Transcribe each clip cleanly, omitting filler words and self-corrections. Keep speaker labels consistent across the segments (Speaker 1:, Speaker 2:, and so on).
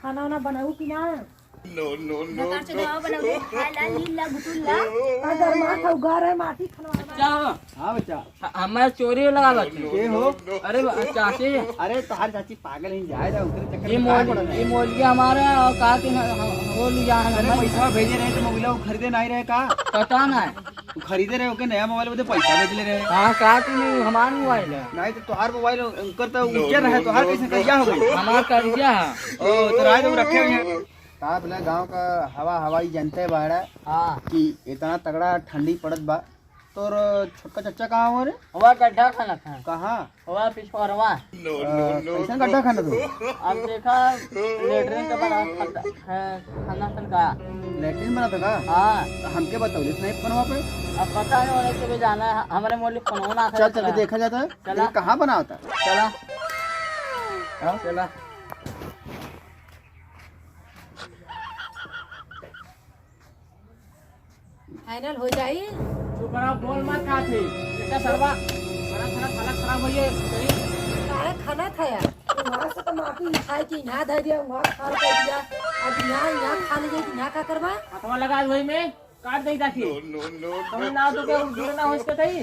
Speaker 1: खाना वाना बनाऊ कि ना?
Speaker 2: नो नो नो बनवले खाला नीला गुटुला
Speaker 1: का गरमा था उगार है माटी खनवा।
Speaker 3: क्या हो?
Speaker 4: हाँ बच्चा।
Speaker 3: हमारे चोरी लगा बच्चे
Speaker 4: के हो?
Speaker 3: अरे चाची
Speaker 4: अरे तुम्हारी चाची पागल ही जाए रहा उनके चक्कर
Speaker 3: ये
Speaker 4: में
Speaker 3: मोल
Speaker 4: काय पड़ रहा
Speaker 3: ये
Speaker 4: है?
Speaker 3: मोलिया हमारा और कहा कि हो लिया
Speaker 4: अरे
Speaker 3: हमें
Speaker 4: पैसा भेजे रहे तो मोबाइल वो खरीदे नहीं रहे का?
Speaker 3: पता ना
Speaker 4: तू खरीदे रहे हो के नया मोबाइल में पैसा भेज ले रहे?
Speaker 3: हाँ कहा कि नहीं हमारा मोबाइल है
Speaker 4: नहीं तो तुम्हार मोबाइल उनकर तो ऊंचे रहे तुम्हार कैसे करिया हो गई?
Speaker 3: हमारा करिया है।
Speaker 4: ओ तो राय तुम रखे हुए हैं। का अपना गांव का हवाई जनते बाड़ा
Speaker 3: हाँ
Speaker 4: कि इतना तगड़ा ठंडी पड़त बा। तोर छोटका चच्चा कहाँ हो रे?
Speaker 3: हुआ गड्ढा खाना था
Speaker 4: कहाँ?
Speaker 3: हुआ पिछवाड़वा
Speaker 4: कैसा गड्ढा खाना तू?
Speaker 3: अब देखा लेटरिन का बना खाना खन का
Speaker 4: लैट्रिन बना था का?
Speaker 3: हाँ
Speaker 4: तो हमके बताओ नहीं बनवा पे?
Speaker 3: अब पता नहीं होने से भी जाना है हमारे मोली फोन
Speaker 4: चल चल के देखा जाता है।
Speaker 3: चला।
Speaker 4: ये कहाँ बना होता है?
Speaker 3: चला
Speaker 4: हाँ?
Speaker 3: चला
Speaker 1: फाइनल हो जाई।
Speaker 3: तू बड़ा बोल मत खा थी बेटा सरवा बड़ा खाना खाना खराब हो ये
Speaker 1: काहे खाना था यार? वहाँ से तो माटी खाए कि यहाँ धर दिया वहाँ खा कर दिया। अब यहाँ खा ले जाए यहाँ का करवा?
Speaker 3: हथवा लगा वही में काट दई जाती तुम ना तो क्या दूर ना हो इसके थई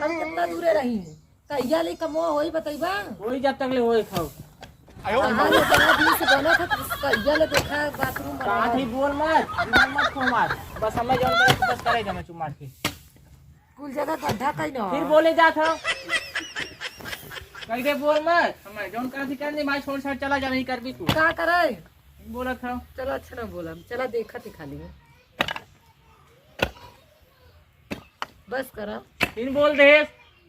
Speaker 1: हम कितना दूरे रही? कहिया ले कमो होई बताइबा?
Speaker 3: वही जब तक ले वही खाओ
Speaker 1: कहाँ ले बना दिन से बना था कहिया ले देखा बाथरूम
Speaker 3: कहा
Speaker 1: बना
Speaker 3: थी बोल मत खो मत बस हमें जौन करे तो बस करे जमे चुप मार के
Speaker 1: कुल जगह गड्ढा कहीं ना।
Speaker 3: फिर बोले जा था कह दे बोल मत हमें जौन करे थी कर नहीं भाई छोड़ छाड़ चला जा नहीं कर भी तू
Speaker 1: का करे?
Speaker 3: बोला था
Speaker 1: चलो अच्छा ना बोला चला देखा थी खाली में बस करा।
Speaker 3: फिर बोल दे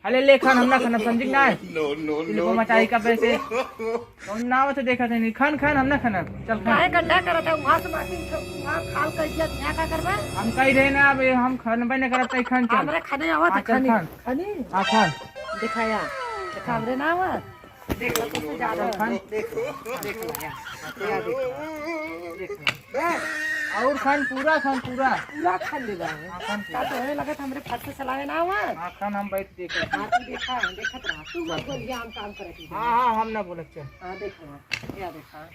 Speaker 3: हले लेखन हमना खाना समझी ना नो मचाई का पैसे कौन नाव से देखा था नहीं खान खान हमना खाना चल
Speaker 1: काहे
Speaker 3: खान
Speaker 1: गड्ढा करा था वहाँ से माटी वहाँ खाल कर दिया यहाँ का करवा?
Speaker 3: हम कही रहे ना अब हम खान बने करत तई खान चल
Speaker 1: हमरे खाने आवा था
Speaker 3: हाँ, चल
Speaker 1: खाने
Speaker 3: खान।
Speaker 1: खाने
Speaker 3: हां खान
Speaker 1: दिखाया देखा हमरे ना आवा देख लो तो ज्यादा
Speaker 3: खान
Speaker 1: देख
Speaker 3: और खान पूरा
Speaker 1: पूरा खा ले रहा
Speaker 3: खान
Speaker 1: का तो है लगा था हमरे फट से चलावे ना आवा।
Speaker 3: हाँ खान हम बैठ देखे
Speaker 1: हाँ तू देखा देखत रहा तू मत बोल ये हम काम करे थी।
Speaker 3: हाँ हम ना बोलत चल
Speaker 1: हाँ देखो क्या देखा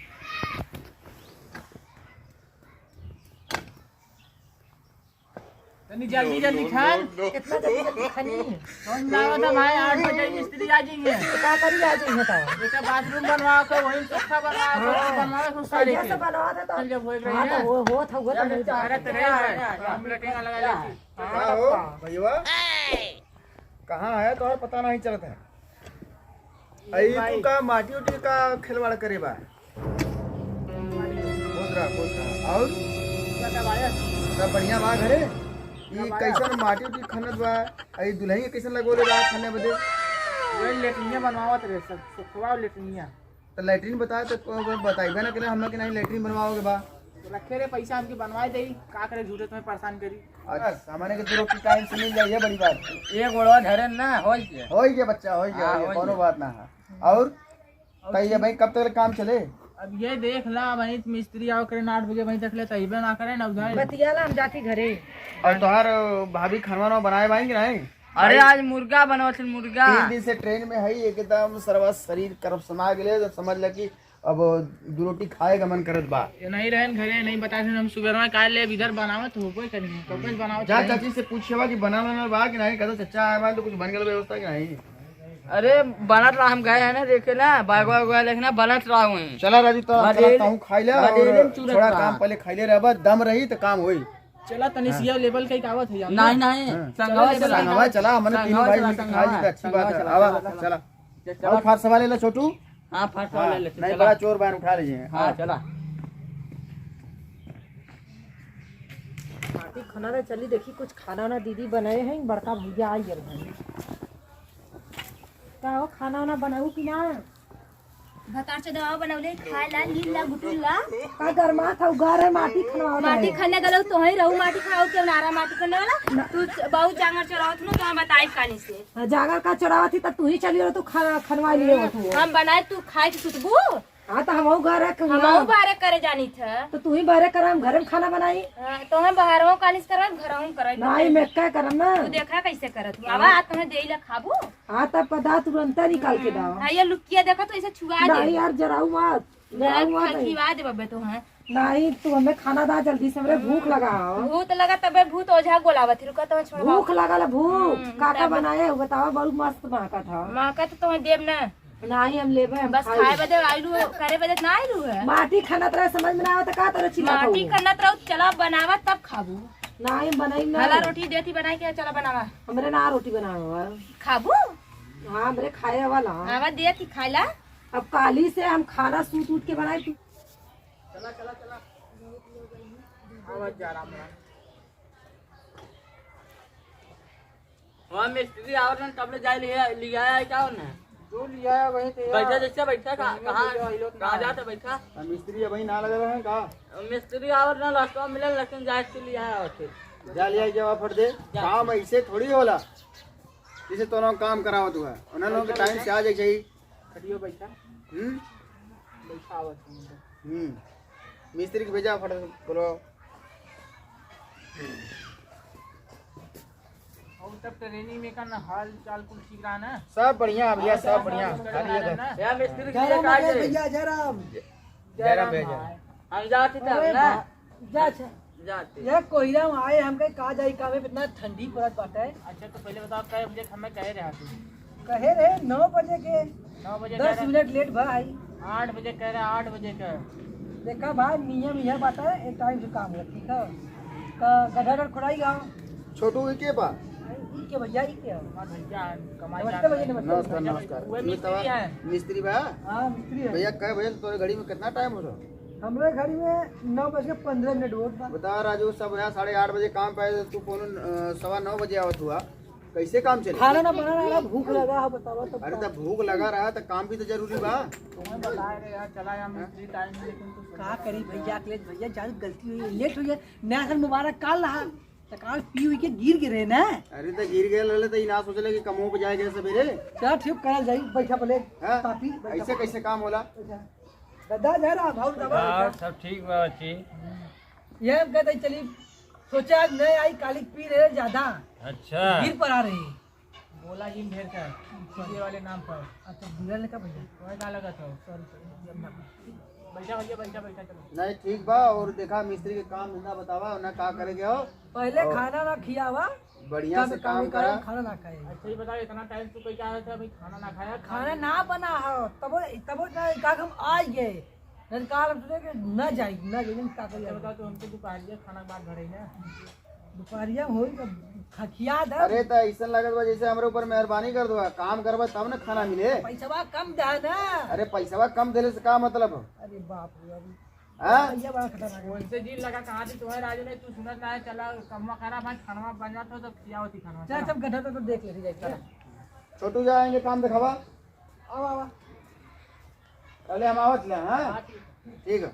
Speaker 3: तनी जल्दी जल्दी खान
Speaker 1: कितना जल्दी खानी
Speaker 3: कौन जावा था भाई 8 बजे मिस्त्री आ जाएंगे
Speaker 1: क्या करी आज ही बताओ?
Speaker 3: बेटा बाथरूम बनवा के वही सोफा बनवा के बनवा के सारे
Speaker 1: कैसे बनवा था
Speaker 3: चल जब होए
Speaker 1: हाँ
Speaker 3: रही
Speaker 1: तो वो था वो तो नहीं जा
Speaker 3: अरे तेरे हम लटेगा लगा लेती
Speaker 4: कहाँ हो भैया? कहाँ है तो पता नहीं चलता है। अई तू का माटी उटी का खिलवाड़ करे बा? खोज रहा और सब बढ़िया बा घरे? ई कैसन माटी उटी खनत बा? अई दुल्हन के कैसन लगोले बा खाने बदे?
Speaker 3: ये लेटरिन बनवावत रे सब सुखवा लेटरिन
Speaker 4: तो लैट्रिन बताए तो बताइबे ना कि हम कि नहीं लैट्रिन बनवाओगे बा?
Speaker 3: रखे रे पैसा हमके बनवाए देई का करे झूठे तुम्हें परेशान करी
Speaker 4: अच्छा सामान्य के दो रोटी टाइम से मिल जाइए बड़ी बात।
Speaker 3: एक गोड़वा धरे ना होई के
Speaker 4: हो गया बच्चा हो गया कोनो बात ना है। और कहिए भाई कब तक काम चले?
Speaker 3: अब ये देख ला वही मिस्त्री आओ करे 8 बजे वहीं तक ले तइबे ना करे ना उधर
Speaker 1: बतियाला हम जाके घरे।
Speaker 4: और तुम्हार भाभी खाना बनाए भाई कि नहीं?
Speaker 3: अरे आज मुर्गा बनावत मुर्गा
Speaker 4: 3 दिन से ट्रेन में है एकदम सर्व शरीर करब समा गेले तो समझ ल कि अब दो रोटी खाएगा मन करत बा।
Speaker 3: ये नहीं रहन घरे नहीं बता हम सुबह में काल ले इधर बनावत हो कोई करी तो कुछ बनावत
Speaker 4: जा चाची से पूछेवा कि बना बा कि नहीं? कहता चचा आए बा तो कुछ बन गया व्यवस्था कि नहीं?
Speaker 3: अरे बनत रहा हम गए हैं ना देखे ना बागवा गया देखना बनत रहा हूँ
Speaker 4: चला राजू तो चला हूं खाई ले और
Speaker 3: चूरत
Speaker 4: थोड़ा
Speaker 3: बा।
Speaker 4: काम पहले खाई ले रहबा दम रही तो काम होई।
Speaker 3: चला तनिसिया लेवल का कावत है नहीं नहीं
Speaker 4: संगवा चला हमने तीनों भाई मिलकर खा ली तो अच्छी बात है। आवा चला और फार सवाल ले छोटू।
Speaker 3: हां फट वाले ले
Speaker 4: नहीं बड़ा चोर बाहर उठा लीजिए।
Speaker 3: हां चला
Speaker 1: माटी खाना ना चली देखी कुछ खाना ना दीदी बनाए हैं बड़का भैया आई है का हो खाना वाना बनाऊ कि ना?
Speaker 2: भतार से दवा बनवले खाला नीला गुटुला
Speaker 1: का गरमा था उगार है माटी खनवा
Speaker 2: माटी खाने गलो तो ही रहू माटी खाओ के नारा माटी करने वाला तू बहुत जांगर चरावत न तो बताई कानी से
Speaker 1: जागर का चढ़ावा थी तू ही चली रहो तू खाना खनवा लिए हो तू।
Speaker 2: हम बनाए तू खाए के सुतबू
Speaker 1: हाँ तो हम घर है
Speaker 2: हम बाहर करे जानी था
Speaker 1: तो तू ही बहरे कर हम घर में खाना बनाई
Speaker 2: तो हम बाहरों कालिस करवा घरों करई
Speaker 1: नहीं मैं क्या करम ना
Speaker 2: तू देखा कैसे करत हूं आवा तुम्हें देइला खाबू
Speaker 1: हाँ तब पदा तुरंत निकाल के दाओ
Speaker 2: हां ये लुकिया देखा तो ऐसे छुआ दे
Speaker 1: नहीं यार जराऊ मत
Speaker 2: खिवा दे बब्बे तो हैं
Speaker 1: नहीं तू हमें खाना दा जल्दी से, हमरे भूख लगा हो।
Speaker 2: भूत लगा तबे भूत ओझा बोलावत थी, रुका तो छोड़
Speaker 1: भूख लगल भूख काका बनाए हो बताओ, बहुत मस्त महका था।
Speaker 2: मां का तो तुम्हें देव ना
Speaker 1: नहीं हम लेबे, हम
Speaker 2: बस खाए बदे आइलू करे बदे ना आइलू है।
Speaker 1: माटी खाना तरह समझ में ना आवत का तरह चिल्ला
Speaker 2: माटी करना तो चला बनावा तब खाबू।
Speaker 1: नहीं बनाई ना,
Speaker 2: हला रोटी देती बनाई के चला बनावा,
Speaker 1: हमरे ना रोटी बनावा
Speaker 2: खाबू।
Speaker 1: हाँ हमरे खाए वाला
Speaker 2: आवा देती खाइला।
Speaker 1: अब काली से हम खाना सूट उठ के बनाए।
Speaker 3: चला चला चला आवाज जा रहा है।
Speaker 5: वहाँ मिस्त्री और ना तबले जाए लिया है क्या उन्हें?
Speaker 3: जो लिया है वही तो
Speaker 5: बैठा जैसे बैठा कहाँ जाते बैठा?
Speaker 4: मिस्त्री अभी ना लगे रहे का
Speaker 5: मिस्त्री और ना रास्ता मिले लेकिन जाए से लिया है और
Speaker 4: जा लिया जवाब फट दे। काम ऐसे थोड़ी होला जिसे तो काम करावत हुआ है, उन्हें लोगों के टाइम से आ जाए चाहिए।
Speaker 3: खड़ियो बैठा बैठा आवत
Speaker 4: मिस्त्री के भेजा फट बोलो।
Speaker 3: और तब ट्रेनिंग में का ना हाल चाल कुल ठीक रहा ना?
Speaker 4: सब बढ़िया भैया, सब बढ़िया।
Speaker 5: यार मिस्त्री के लिए कहा जाए?
Speaker 1: जयराम
Speaker 4: जयराम भैया
Speaker 5: हम जाते थे ना जाते
Speaker 1: ये कोयला आए हमके कहा जाई का में इतना ठंडी पड़त बाटे।
Speaker 3: अच्छा तो पहले बताओ कै बजे हमें कहे रहा तू?
Speaker 1: कहे रहे 9 बजे के,
Speaker 3: 9 बजे
Speaker 1: 10 मिनट लेट भाई।
Speaker 3: 8 बजे कह रहे 8 बजे का।
Speaker 1: देखा भाई नियम यह बात है, एक टाइम से काम है ठीक है। गधा डर खुड़ाई गाँव
Speaker 4: छोटू के बा
Speaker 1: के भैया के
Speaker 3: भैया कमाई
Speaker 1: नमस्ते भैया नमस्ते।
Speaker 4: नमस्कार नमस्कार।
Speaker 3: वो मिस्त्री है।
Speaker 4: मिस्त्री भैया
Speaker 1: हाँ मिस्त्री है
Speaker 4: भैया कह भैया तोरे घड़ी में कितना टाइम हो रहा?
Speaker 1: हमारे घड़ी में 9:15 वोट बा।
Speaker 4: बता राजू सब यहाँ 8:30 बजे काम पे तू कौन 9:15 बजे आवत हुआ, कैसे काम चले?
Speaker 1: खाना ना बना रहा, भूख लगा है बतावा तो।
Speaker 4: अरे तो भूख लगा रहा तो काम भी तो जरूरी बा।
Speaker 3: तुम्हें बताए रहे यार चला या मिस्त्री टाइम में, लेकिन तू
Speaker 1: का करी भैया के भैया ज्यादा गलती हुई, लेट हुई है। नया साल मुबारक काल रहा तो काल पी हुई के गिर गिरे ना।
Speaker 4: अरे तो गिर गए लले तो ना सोचले कि कमो पे जाए गए सवेरे।
Speaker 1: चल ठीक करल जाई, बैठा पले
Speaker 4: हाँ?
Speaker 1: पापी
Speaker 4: ऐसे कैसे काम होला?
Speaker 1: दादा जा रहा भाव दबा
Speaker 5: सब ठीक बा बच्ची।
Speaker 1: ये हम कहते चली सोचा नहीं आई काली पी रहे ज्यादा
Speaker 5: अच्छा
Speaker 1: गिर पर आ रही।
Speaker 3: बोला जिम ढेर का ये वाले नाम पर।
Speaker 1: अच्छा बुरा का भैया
Speaker 3: तुम्हें क्या लगा था? बैठा भैया बैठा बैठा चलो।
Speaker 4: नहीं ठीक बा। और देखा मिस्त्री के काम धंधा बतावा उन्हें का करेगे हो।
Speaker 1: पहले खाना ना खियावा,
Speaker 4: बढ़िया से काम करा।
Speaker 1: खाना ना खाए,
Speaker 3: अच्छा ये बताओ इतना टाइम तू कोई क्या रहा था भाई, खाना ना खाया?
Speaker 1: खाना ना बना हो तब का हम आ गए काल हम सोचे कि न जाई ना जाई का
Speaker 3: ये
Speaker 1: करिए।
Speaker 3: बताओ तो हमको दोपहरिया खाना के बाद घरे ना
Speaker 1: दोपहरिया होई तो खिया दे।
Speaker 4: अरे तो ऐसा लगत बा जैसे हमारे ऊपर मेहरबानी कर दो, काम करबा तब ना खाना मिले।
Speaker 1: पैसा कम दे ना।
Speaker 4: अरे पैसा कम देने से का मतलब?
Speaker 1: अरे बाप रे
Speaker 4: हाँ?
Speaker 1: भैया बड़ा खतरनाक है।
Speaker 3: उनसे जी लगा कहाँ थी तुम्हारे राजू ने, तू सुनत ना है चला कम्मा करा भाई खाना बन जाता तो खिया होती खाना।
Speaker 1: चल सब गधा तो देख लेती जाए।
Speaker 4: छोटू जाएंगे काम दिखावा।
Speaker 1: आओ आओ
Speaker 4: पहले हम आवत ले। हाँ ठीक है।